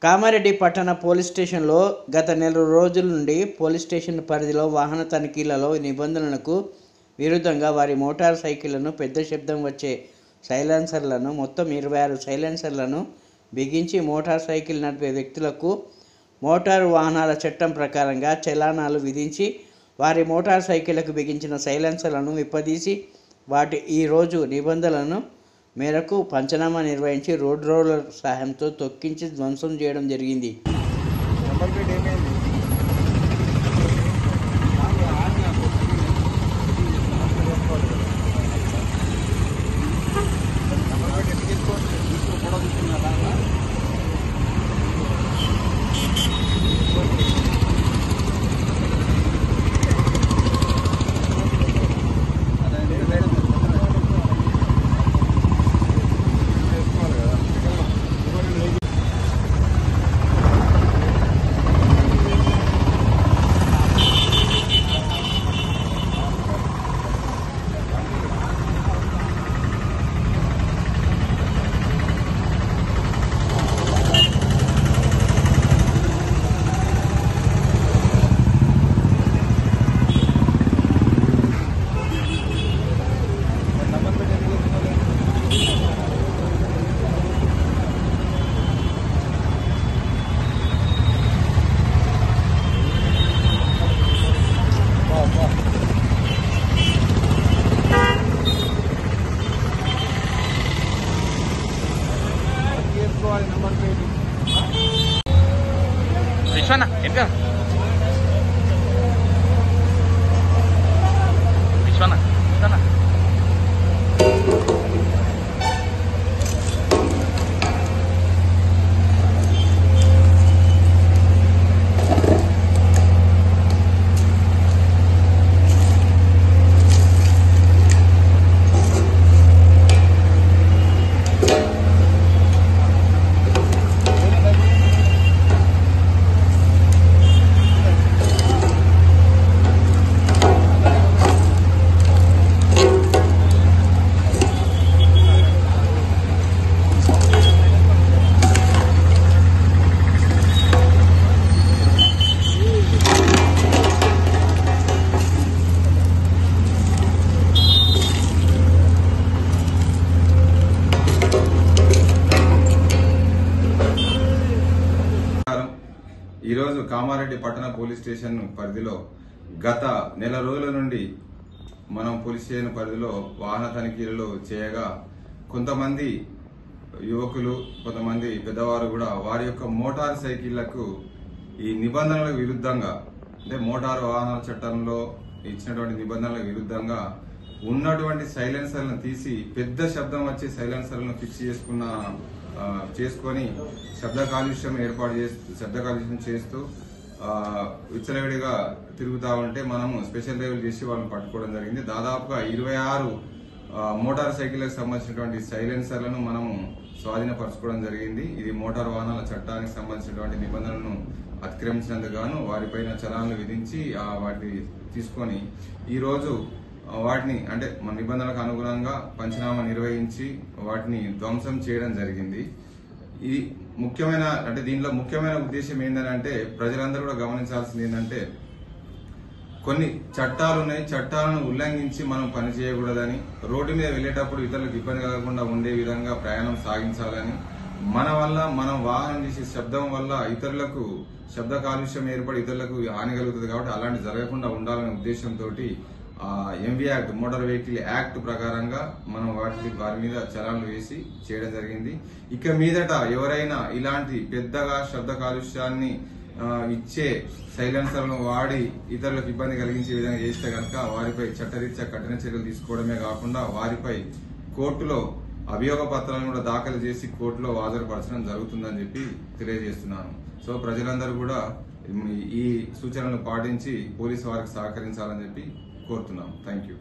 కామారెడ్డి పట్టణ పోలీస్ స్టేషన్లో గత నెల రోజుల నుండి పోలీస్ స్టేషన్ పరిధిలో వాహన తనిఖీలలో నిబంధనలకు విరుద్ధంగా వారి మోటార్ సైకిళ్లను పెద్ద శబ్దం వచ్చే సైలెన్సర్లను మొత్తం 26 సైలెన్సర్లను బిగించి మోటార్ సైకిల్ నడిపే వ్యక్తులకు మోటారు వాహనాల చట్టం ప్రకారంగా చలానాలు విధించి వారి మోటార్ సైకిళ్లకు బిగించిన సైలెన్సర్లను విప్పదీసి వాటి ఈరోజు నిబంధనలను మేరకు పంచనామా నిర్వహించి రోడ్ రోలర్ సహాయంతో తొక్కించి ధ్వంసం చేయడం జరిగింది. Vichwana, entra. Vichwana, sana. ఈరోజు కామారెడ్డి పట్టణ పోలీస్ స్టేషన్ పరిధిలో గత నెల రోజుల నుండి మనం పోలీస్ స్టేషన్ పరిధిలో వాహన తనిఖీలు చేయగా కొంతమంది యువకులు కొంతమంది పెద్దవారు కూడా వారి యొక్క మోటార్ సైకిళ్లకు ఈ నిబంధనలకు విరుద్ధంగా అంటే మోటార్ వాహనాల చట్టంలో ఇచ్చినటువంటి నిబంధనలకు విరుద్ధంగా ఉన్నటువంటి సైలెన్సర్లను తీసి పెద్ద శబ్దం వచ్చే సైలెన్సర్లను ఫిక్స్ చేసుకొని శబ్ద కాలుష్యం చేస్తూ విచ్చలవిడిగా తిరుగుతా ఉంటే మనము స్పెషల్ డ్రైవ్లు చేసి వాళ్ళని పట్టుకోవడం జరిగింది. దాదాపుగా 26 మోటార్ సైకిళ్లకు సంబంధించినటువంటి సైలెన్సర్లను మనము స్వాధీనపరచుకోవడం జరిగింది. ఇది మోటార్ వాహనాల చట్టానికి సంబంధించినటువంటి నిబంధనలను అతిక్రమించినందుకు గాను వారిపైన చలాన్లు విధించి వాటిని తీసుకొని ఈ రోజు వాటిని అంటే మన నిబంధనలకు అనుగుణంగా పంచనామా నిర్వహించి వాటిని ధ్వంసం చేయడం జరిగింది. ఇది ముఖ్యమైన అంటే దీనిలో ముఖ్యమైన ఉద్దేశం ఏంటంటే ప్రజలందరూ కూడా గమనించాల్సింది ఏంటంటే కొన్ని చట్టాలు ఉన్నాయి, చట్టాలను ఉల్లంఘించి మనం పని చేయకూడదని, రోడ్డు మీద వెళ్లేటప్పుడు ఇతరులకు ఇబ్బంది కలగకుండా ఉండే విధంగా ప్రయాణం సాగించాలని, మన వల్ల మనం వాహనం చేసే శబ్దం వల్ల ఇతరులకు శబ్ద కాలుష్యం ఏర్పడి ఇతరులకు హాని కలుగుతుంది కాబట్టి అలాంటి జరగకుండా ఉండాలనే ఉద్దేశంతో MV act motor vehicle act ప్రకారంగా మనం వారి మీద చలాన్లు వేసి చేయడం జరిగింది. ఇక మీదట ఎవరైనా ఇలాంటి పెద్దగా శబ్ద కాలుష్యాన్ని ఇచ్చే సైలెన్సర్లను వాడి ఇతరులకు ఇబ్బంది కలిగించే విధంగా చేస్తే కనుక వారిపై చట్టరీత్యా కఠిన చర్యలు తీసుకోవడమే కాకుండా వారిపై కోర్టులో అభియోగ పత్రాలను కూడా దాఖలు చేసి కోర్టులో హాజరుపరచడం జరుగుతుందని చెప్పి తెలియజేస్తున్నాను. సో ప్రజలందరూ కూడా ఈ సూచనలను పాటించి పోలీసు వారికి సహకరించాలని చెప్పి కోరుతున్నాం. Thank you.